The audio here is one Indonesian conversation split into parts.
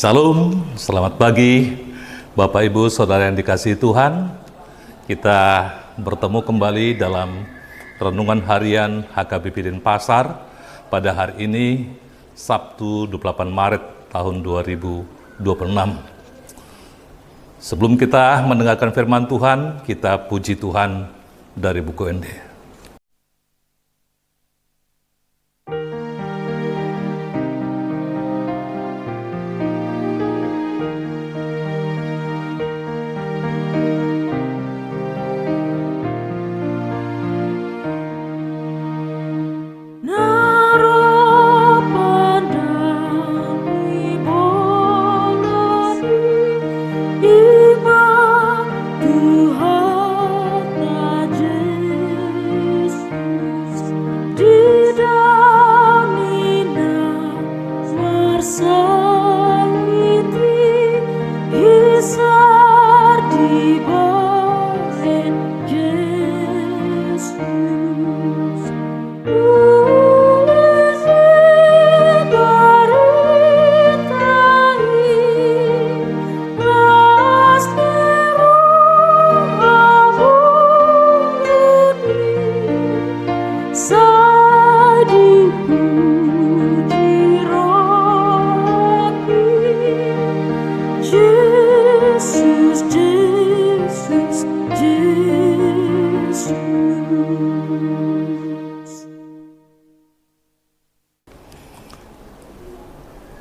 Salam, selamat pagi Bapak Ibu Saudara yang dikasihi Tuhan. Kita bertemu kembali dalam Renungan Harian HKBP Denpasar pada hari ini Sabtu 28 Maret tahun 2026. Sebelum kita mendengarkan firman Tuhan, kita puji Tuhan dari buku ND.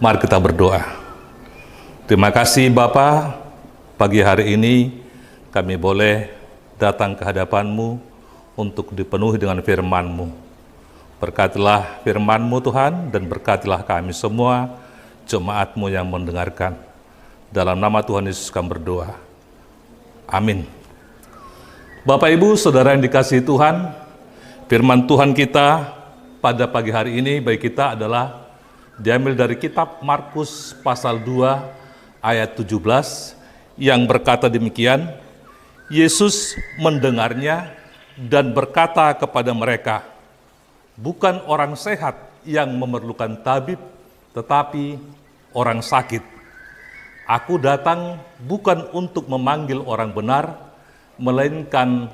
Mari kita berdoa. Terima kasih Bapa, pagi hari ini kami boleh datang ke hadapan-Mu untuk dipenuhi dengan firman-Mu. Berkatilah firman-Mu Tuhan, dan berkatilah kami semua, jemaat-Mu yang mendengarkan. Dalam nama Tuhan Yesus kami berdoa. Amin. Bapak Ibu Saudara yang dikasihi Tuhan, firman Tuhan kita pada pagi hari ini bagi kita adalah diambil dari kitab Markus pasal 2 ayat 17 yang berkata demikian, Yesus mendengarnya dan berkata kepada mereka, bukan orang sehat yang memerlukan tabib, tetapi orang sakit. Aku datang bukan untuk memanggil orang benar, melainkan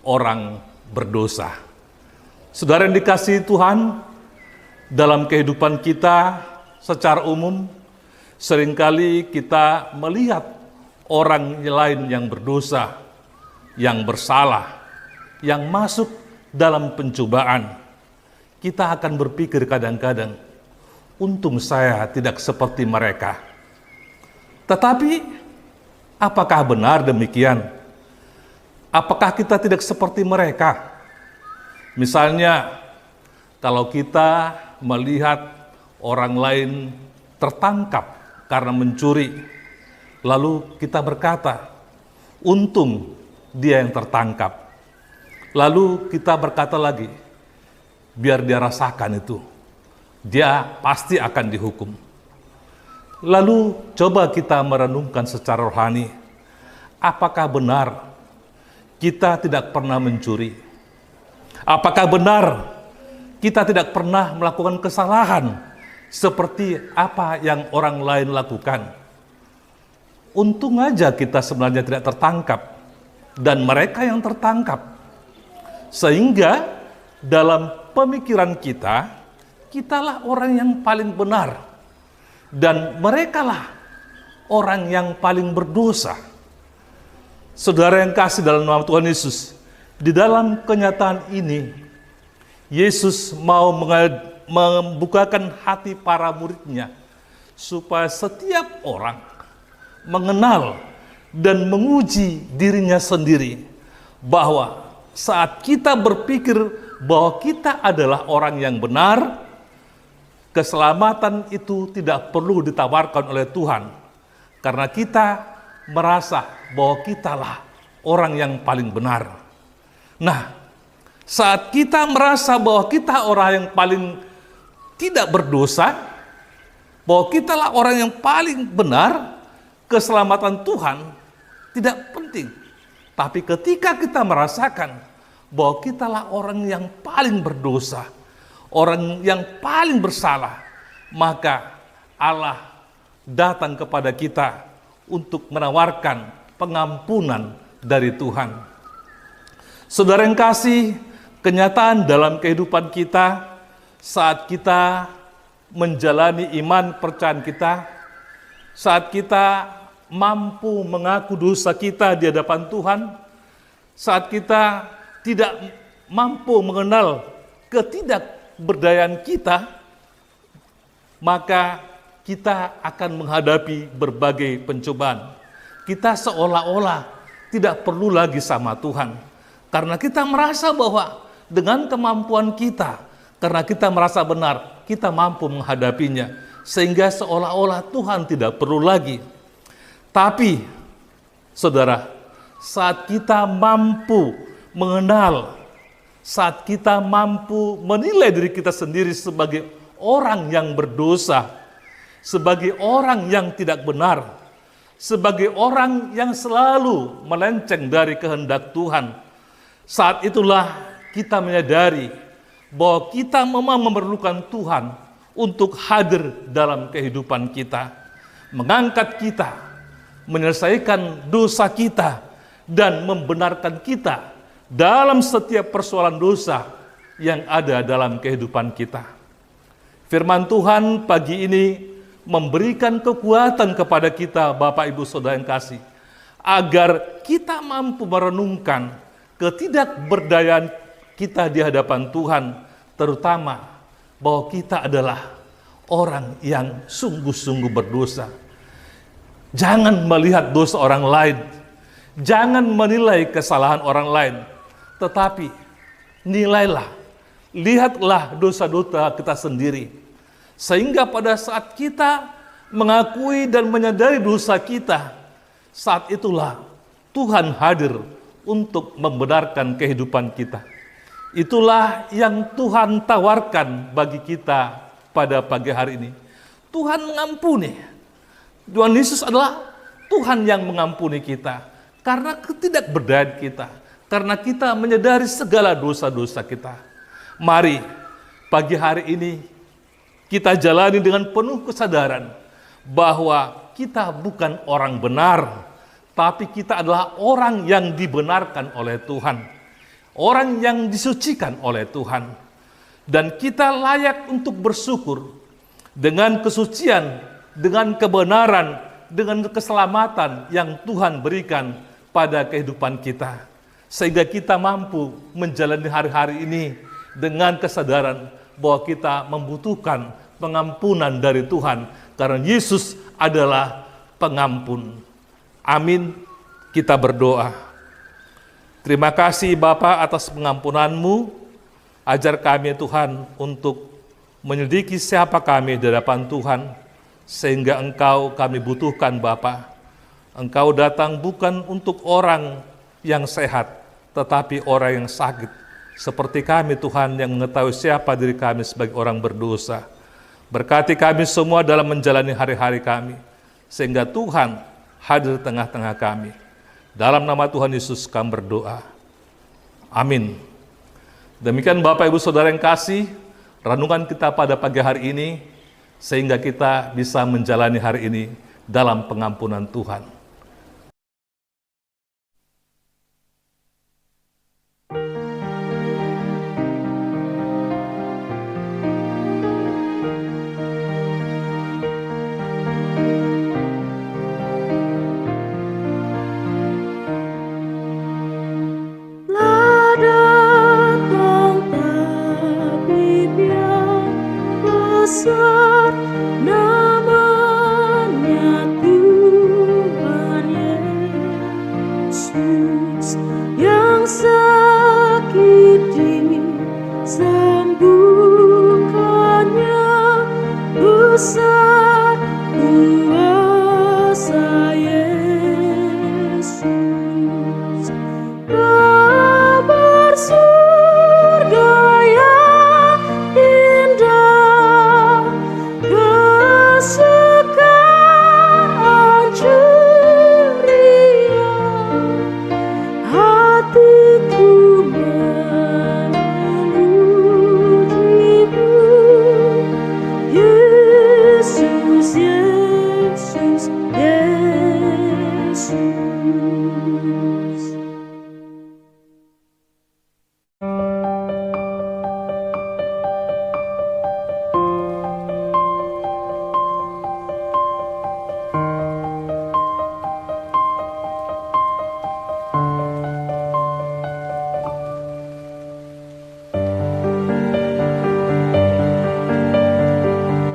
orang berdosa. Saudara yang dikasihi Tuhan, dalam kehidupan kita secara umum, seringkali kita melihat orang lain yang berdosa, yang bersalah, yang masuk dalam pencobaan. Kita akan berpikir kadang-kadang, untung saya tidak seperti mereka. Tetapi, apakah benar demikian? Apakah kita tidak seperti mereka? Misalnya, kalau kita melihat orang lain tertangkap karena mencuri, lalu kita berkata, untung dia yang tertangkap. Lalu kita berkata lagi, biar dia rasakan itu, dia pasti akan dihukum. Lalu coba kita merenungkan secara rohani, apakah benar kita tidak pernah mencuri? Apakah benar kita tidak pernah melakukan kesalahan seperti apa yang orang lain lakukan? Untung aja kita sebenarnya tidak tertangkap, dan mereka yang tertangkap. Sehingga dalam pemikiran kita, kitalah orang yang paling benar, dan merekalah orang yang paling berdosa. Saudara yang kasih dalam nama Tuhan Yesus, di dalam kenyataan ini, Yesus mau membukakan hati para muridnya supaya setiap orang mengenal dan menguji dirinya sendiri, bahwa saat kita berpikir bahwa kita adalah orang yang benar, keselamatan itu tidak perlu ditawarkan oleh Tuhan, karena kita merasa bahwa kitalah orang yang paling benar. Nah, saat kita merasa bahwa kita orang yang paling tidak berdosa, bahwa kitalah orang yang paling benar, keselamatan Tuhan tidak penting. Tapi ketika kita merasakan bahwa kitalah orang yang paling berdosa, orang yang paling bersalah, maka Allah datang kepada kita untuk menawarkan pengampunan dari Tuhan. Saudara yang kasih, kenyataan dalam kehidupan kita saat kita menjalani iman percayaan kita, saat kita mampu mengaku dosa kita di hadapan Tuhan, saat kita tidak mampu mengenal ketidakberdayaan kita, maka kita akan menghadapi berbagai pencobaan. Kita seolah-olah tidak perlu lagi sama Tuhan, karena kita merasa bahwa dengan kemampuan kita, karena kita merasa benar, kita mampu menghadapinya, sehingga seolah-olah Tuhan tidak perlu lagi. Tapi, saudara, saat kita mampu mengenal, saat kita mampu menilai diri kita sendiri sebagai orang yang berdosa, sebagai orang yang tidak benar, sebagai orang yang selalu melenceng dari kehendak Tuhan, saat itulah kita menyadari bahwa kita memang memerlukan Tuhan untuk hadir dalam kehidupan kita, mengangkat kita, menyelesaikan dosa kita, dan membenarkan kita dalam setiap persoalan dosa yang ada dalam kehidupan kita. Firman Tuhan pagi ini memberikan kekuatan kepada kita, Bapak Ibu Saudara yang kasih, agar kita mampu merenungkan ketidakberdayaan kita di hadapan Tuhan, terutama bahwa kita adalah orang yang sungguh-sungguh berdosa. Jangan melihat dosa orang lain, jangan menilai kesalahan orang lain, tetapi nilailah, lihatlah dosa-dosa kita sendiri. Sehingga pada saat kita mengakui dan menyadari dosa kita, saat itulah Tuhan hadir untuk membenarkan kehidupan kita. Itulah yang Tuhan tawarkan bagi kita pada pagi hari ini. Tuhan mengampuni. Tuhan Yesus adalah Tuhan yang mengampuni kita karena ketidakberdayaan kita, karena kita menyadari segala dosa-dosa kita. Mari pagi hari ini kita jalani dengan penuh kesadaran bahwa kita bukan orang benar, tapi kita adalah orang yang dibenarkan oleh Tuhan, orang yang disucikan oleh Tuhan, dan kita layak untuk bersyukur dengan kesucian, dengan kebenaran, dengan keselamatan yang Tuhan berikan pada kehidupan kita, sehingga kita mampu menjalani hari-hari ini dengan kesadaran bahwa kita membutuhkan pengampunan dari Tuhan, karena Yesus adalah pengampun. Amin. Kita berdoa. Terima kasih Bapa atas pengampunan-Mu. Ajar kami Tuhan untuk menyelidiki siapa kami di hadapan Tuhan, sehingga Engkau kami butuhkan Bapa. Engkau datang bukan untuk orang yang sehat, tetapi orang yang sakit. Seperti kami Tuhan yang mengetahui siapa diri kami sebagai orang berdosa. Berkati kami semua dalam menjalani hari-hari kami, sehingga Tuhan hadir di tengah-tengah kami. Dalam nama Tuhan Yesus kami berdoa. Amin. Demikian Bapak Ibu Saudara yang kasih, renungan kita pada pagi hari ini, sehingga kita bisa menjalani hari ini dalam pengampunan Tuhan.